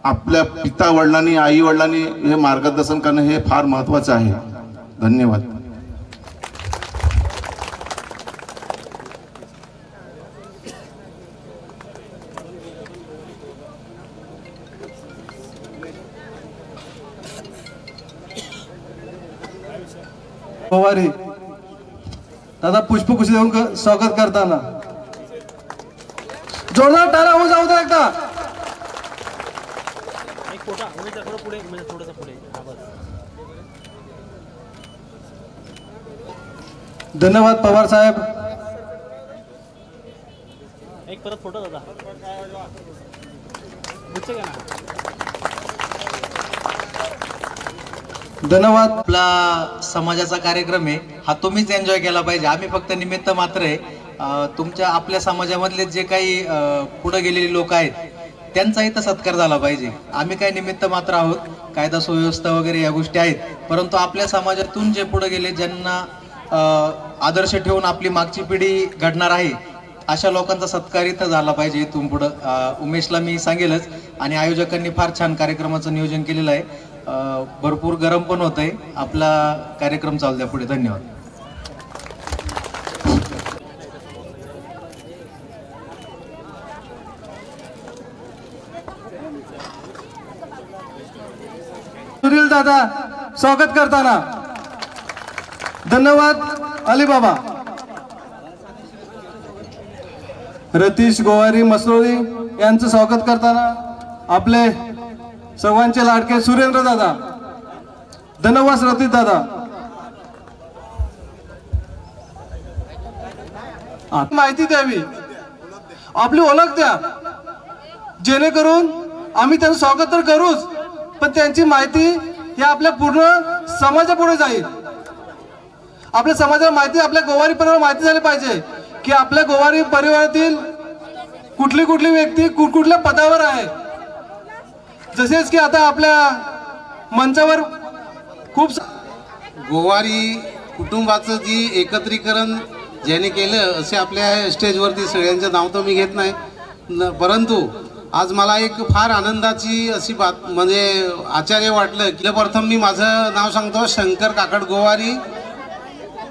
आपल्या पिता वडिलांनी, आई वडिलांनी हे मार्गदर्शन करणं हे फार महत्त्वाचं आहे. धन्यवाद. गोवारी दादा पुष्पगुच्छ देऊन स्वागत करताना जोरदार टाळ्या होऊन जाऊ दे एकदा. धन्यवाद पवार साहेब. एक परत फोटो दादा. धन्यवाद. आपला समाजाचा कार्यक्रम आहे हा तुम्हीच एन्जॉय केला पाहिजे. आम्ही फक्त निमित्त मात्र आहे. तुमच्या आपल्या समाजामधले जे काही पुढे गेलेले लोक आहेत त्यांचा इथं सत्कार झाला पाहिजे. आम्ही काही निमित्त मात्र आहोत, कायदा सुव्यवस्था वगैरे या गोष्टी आहेत, परंतु आपल्या समाजातून जे पुढे गेले, ज्यांना आदर्श ठेवून आपली मागची पिढी घडणार आहे, अशा लोकांचा सत्कार इथं झाला पाहिजे. इथून पुढं उमेशला मी सांगेलच. आणि आयोजकांनी फार छान कार्यक्रमाचं नियोजन केलेलं आहे. भरपूर गरम पण होत आहे. आपला कार्यक्रम चालू द्या पुढे. धन्यवाद. सुनील दादा स्वागत करताना. धन्यवाद. अलीबाबा. रतीश गोवारी मसरोळी यांचं स्वागत करताना आपले सर्वांचे लाडके सुरेंद्र दादा. धन्यवाद रतीश दादा. माहिती द्यावी, आपली ओळख द्या, जेणेकरून आम्ही त्यांचं स्वागत तर करूच, पण त्यांची माहिती ही आपल्या पूर्ण समाजापुढे जाईल. आपल्या समाजाला माहिती, आपल्या गोवारी परिवाराला माहिती झाली पाहिजे की आपल्या गोवारी परिवारातील कुठली कुठली व्यक्ती कुठल्या पदावर आहे. जसेच की आता आपल्या मंचावर खूप गोवारी कुटुंबाचं जी एकत्रीकरण ज्याने केलं असे आपल्या स्टेजवरती सगळ्यांचं नाव तर मी घेत नाही परंतु आज मला एक फार आनंदाची अशी बात म्हणजे आश्चर्य वाटलं की प्रथम मी माझं नाव सांगतो, शंकर काकड गोवारी,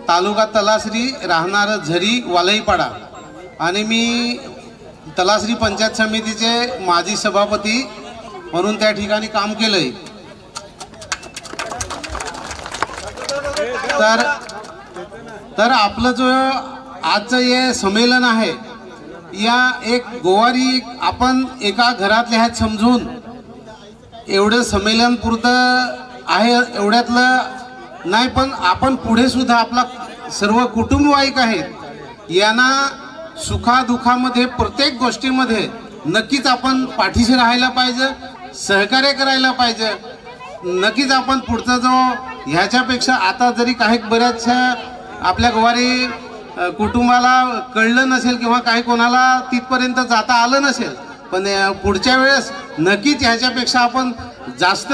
तालुका तलासरी, राहणार झरी वालईपाडा, आणि मी तलासरी पंचायत समितीचे माजी सभापती म्हणून त्या ठिकाणी काम केलंय. तर आपलं जो आजचं हे संमेलन आहे, या एक गोवारी आपण एका घरातले आहेत समजून एवढं संमेलन पुरतं आहे एवढ्यातलं नाही, पण आपण पुढे सुद्धा आपला सर्व कुटुंबवाईक आहेत यांना सुखादुखामध्ये प्रत्येक गोष्टीमध्ये नक्कीच आपण पाठीशी राहायला पाहिजे, सहकार्य करायला पाहिजे. नक्कीच आपण पुढचा जो ह्याच्यापेक्षा आता जरी काही बऱ्याचशा आपल्या गोवारी कुटुंबाला कळलं नसेल किंवा काही कोणाला तिथपर्यंत जाता आलं नसेल, पण पुढच्या वेळेस नक्कीच ह्याच्यापेक्षा आपण जास्त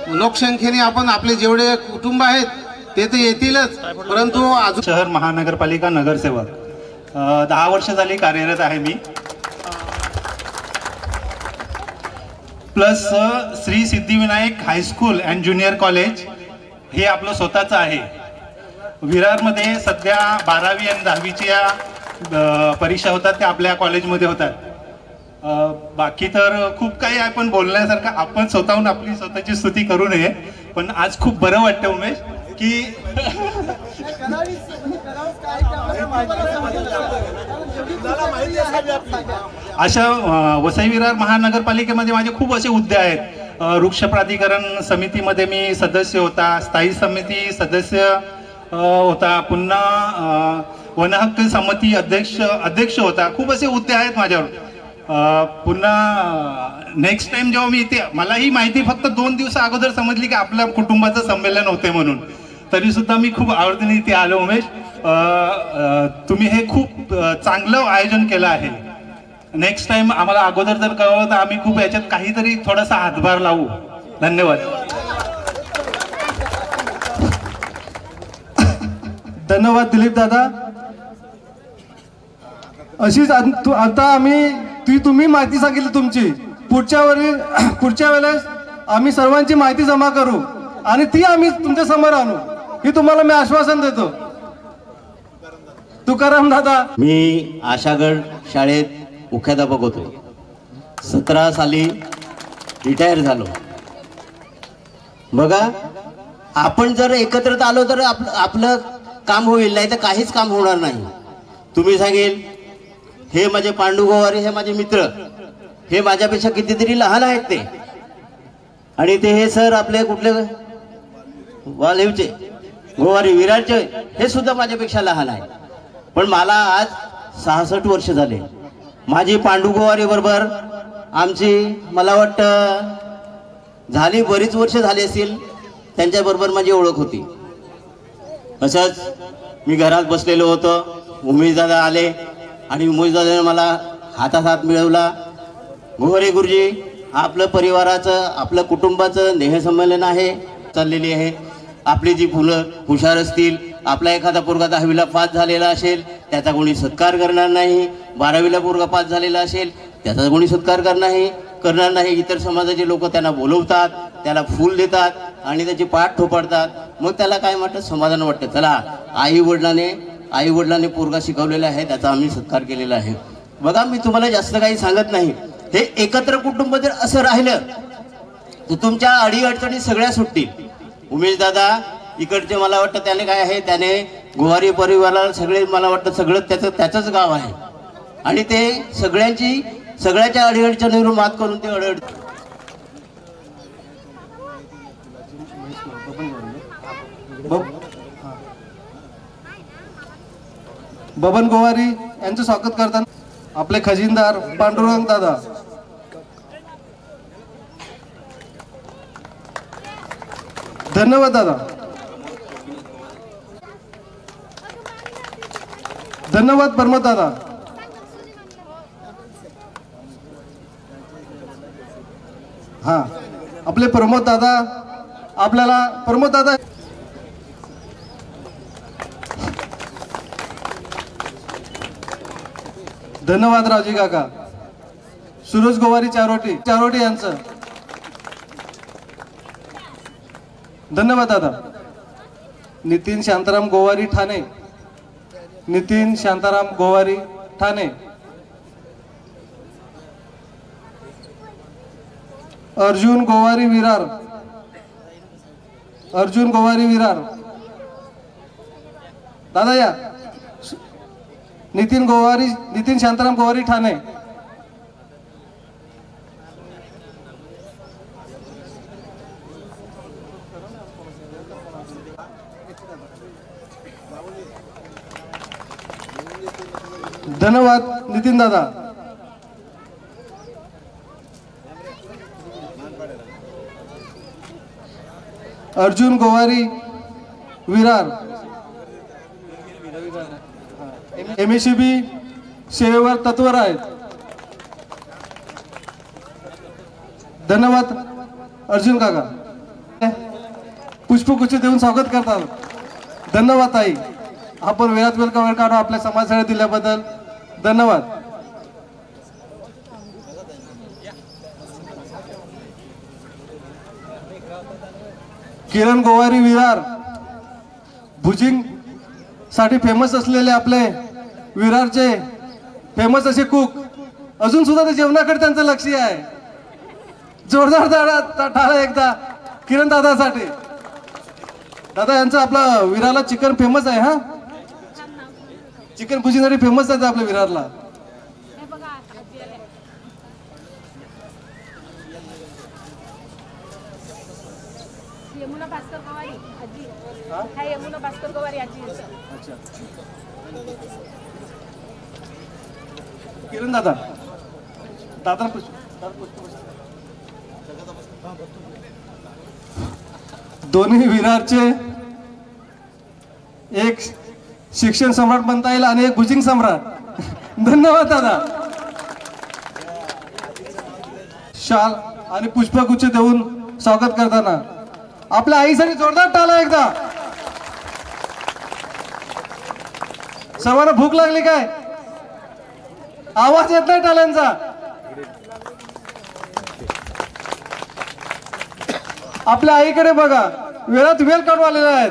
लोकसंख्येने आपण आपले जेवढे कुटुंब आहेत ते तर येतीलच, परंतु अजून शहर महानगरपालिका नगरसेवक 10 वर्ष झाली कार्यरत आहे मी. Plus Shri Siddhivinayak high school and junior college हे आपलं स्वतःचं आहे. विरारमध्ये सध्या 12वी आणि 10वीच्या परीक्षा होतात त्या आपल्या कॉलेजमध्ये होतात. बाकी तर खूप काही आहे पण बोलण्यासारखं, आपण स्वतःहून आपली स्वतःची स्तुती करू नये. पण आज खूप बरं वाटतं उमेश की अशा वसई विरार महानगरपालिकेमध्ये माझे खूप असे हुद्दे आहेत. वृक्ष प्राधिकरण समितीमध्ये मी सदस्य होता, स्थायी समिती सदस्य होता, पुन्हा वन हक्क समिती अध्यक्ष होता. खूप असे हुद्दे आहेत माझ्यावर. पुन्हा नेक्स्ट टाइम जेव्हा मी इथे, मला ही माहिती फक्त 2 दिवस अगोदर समजली की आपल्या कुटुंबाचं संमेलन होते म्हणून, तरी सुद्धा मी खूप आवडीने इथे आलो. उमेश, तुम्ही हे खूप चांगलं आयोजन केलं आहे. नेक्स्ट टाइम आम्हाला अगोदर जर कळवलं तर आम्ही खूप याच्यात काहीतरी थोडासा हातभार लावू. धन्यवाद. धन्यवाद दिलीप दादा. अशीच आता आम्ही तुम्ही माहिती सांगितली तुमची, पुढच्या वेळेस आम्ही सर्वांची माहिती जमा करू आणि ती आम्ही तुमच्या समोर आणू, ही तुम्हाला मी आश्वासन देतो. तुकाराम दादा. मी आशागड शाळेत मुख्याध्यापक होतो. 17 साली रिटायर झालो. बघा, आपण जर एकत्रित आलो तर आपलं काम होईल, नाही तर काहीच काम होणार नाही. तुम्ही सांगेल हे माझे पांडू गोवारी, हे माझे मित्र, हे माझ्यापेक्षा कितीतरी लहान आहेत ते, आणि ते हे सर आपले कुठले वालेवचे गोवारी विरारचे, हे सुद्धा माझ्यापेक्षा लहान आहे. पण मला आज 66 वर्ष झाले. माझी पांडू गोवारी बरोबर आमची मला वाटतं झाली बरीच वर्ष झाली असतील, त्यांच्याबरोबर माझी ओळख होती. असंच मी घरात बसलेलो होतो, उमेशदादा आले आणि उमेशदादाने मला हातात हात मिळवला. गोवारी गुरुजी, आपलं परिवाराचं आपलं कुटुंबाचं स्नेहसंमेलन आहे चाललेली आहे. आपली जी फुलं हुशार असतील, आपला एखादा पोरगा 10वीला पास झालेला असेल त्याचा कोणी सत्कार करणार नाही, 12वीला पोरगा पास झालेला असेल त्याचा कोणी सत्कार करणार नाही. इतर समाजाचे लोक त्यांना बोलवतात, त्याला फूल देतात आणि त्याची पाठ थोपडतात. मग त्याला काय वाटतं, समाधान वाटतं, चला आई वडिलांनी पोरगा शिकवलेला आहे, त्याचा आम्ही सत्कार केलेला आहे. बघा, मी तुम्हाला जास्त काही सांगत नाही. हे एकत्र कुटुंब जर असं राहिलं तर तुमच्या अडीअडचणी सगळ्या सुटतील. उमेश दादा इकडचे मला वाटतं त्याने काय आहे, त्याने गोवारी परिवाराला सगळे मला वाटतं सगळं त्याचंच गाव आहे आणि ते सगळ्याच्या अडीअडचणीवर मात करून ते बबन गोवारी यांचं स्वागत करताना आपले खजिनदार पांडुरंग दादा. धन्यवाद दादा. धन्यवाद प्रमोद दादा. हा, आपले प्रमोद दादा, प्रमोद दादा धन्यवाद रावजी काका. सुरेश गोवारी चारोटी यांचं धन्यवाद दादा. नितीन शांताराम गोवारी ठाणे. नितीन शांताराम गोवारी ठाणे. अर्जुन गोवारी विरार. अर्जुन गोवारी विरार दादा या. नितीन शांताराम गोवारी ठाणे. धन्यवाद नितीन दादा. अर्जुन गोवारी विरार. MSCB सेवेवर तत्पर आहेत. धन्यवाद अर्जुन काका. पुष्पगुच्छ देऊन स्वागत करतात. धन्यवाद ताई. आपण वेळात वेळ काढून आपल्या समाजासाठी दिल्याबद्दल धन्यवाद. किरण गोवारी विरार. भुजिंग साठी फेमस असलेले आपले विरारचे फेमस असे कुक अजून सुद्धा ते जेवणाकडे त्यांचं लक्ष आहे. जोरदार टाळा एकदा किरण दादासाठी. दादा यांचं आपलं विरारला चिकन फेमस आहे. हा चिकन भुजिंगसाठी फेमस आहे आपल्या विरारला. यमुना भास्कर गोवारी आजी. हा यमुना भास्कर गोवारी आजी. अच्छा किरण दादा. दादा दोन्ही विरारचे एक शिक्षण सम्राट म्हणता येईल आणि एक भुजिंग सम्राट. धन्यवाद दादा. शाल आणि पुष्पगुच्छ देऊन स्वागत करताना आपल्या आईसाठी जोरदार टाळा एकदा. सर्वांना भूक लागली काय? आवाज येत नाही टाळ्यांचा. आपल्या आईकडे बघा. वेळात वेळ काढून आलेले आहेत.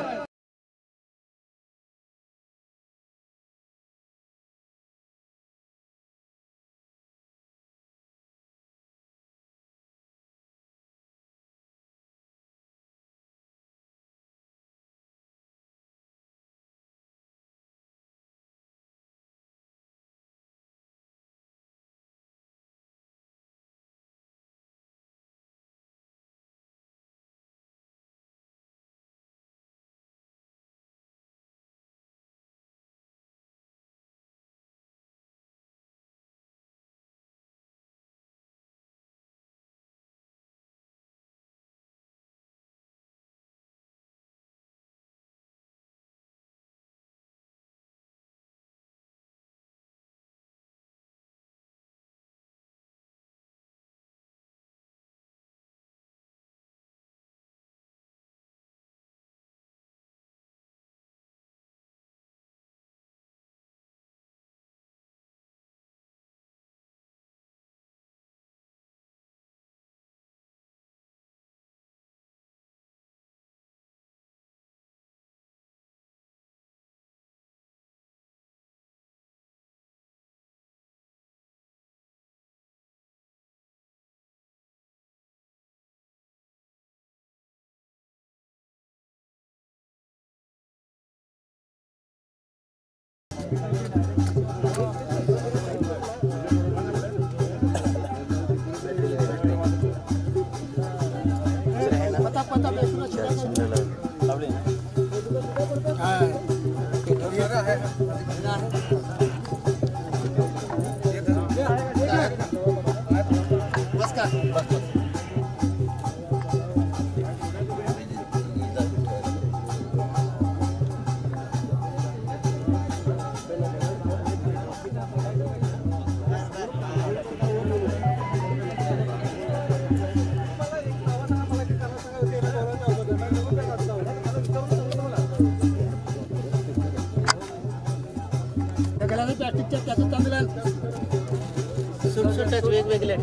सुटसुटच वेगवेगळे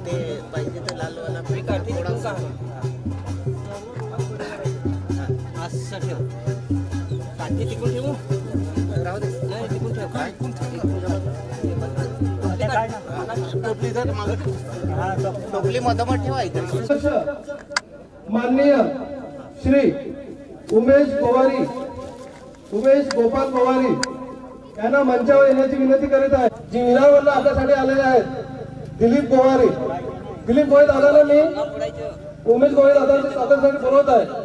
ते पाहिजे तर लालवाला थोडासा असं ठेव काठी तिकून ठेवू राहू दे नाही तिकून ठेव काय टोपली मधोमध ठेवा. माननीय श्री उमेश गोपाल पवारी यांना मंचावर येण्याची विनंती करीत आहे. जी विरावरला आपल्यासाठी आलेले आहेत दिलीप गोवारी दादाला मी उमेश गोवारी दादांच्या स्वागतासाठी बोलवत आहे.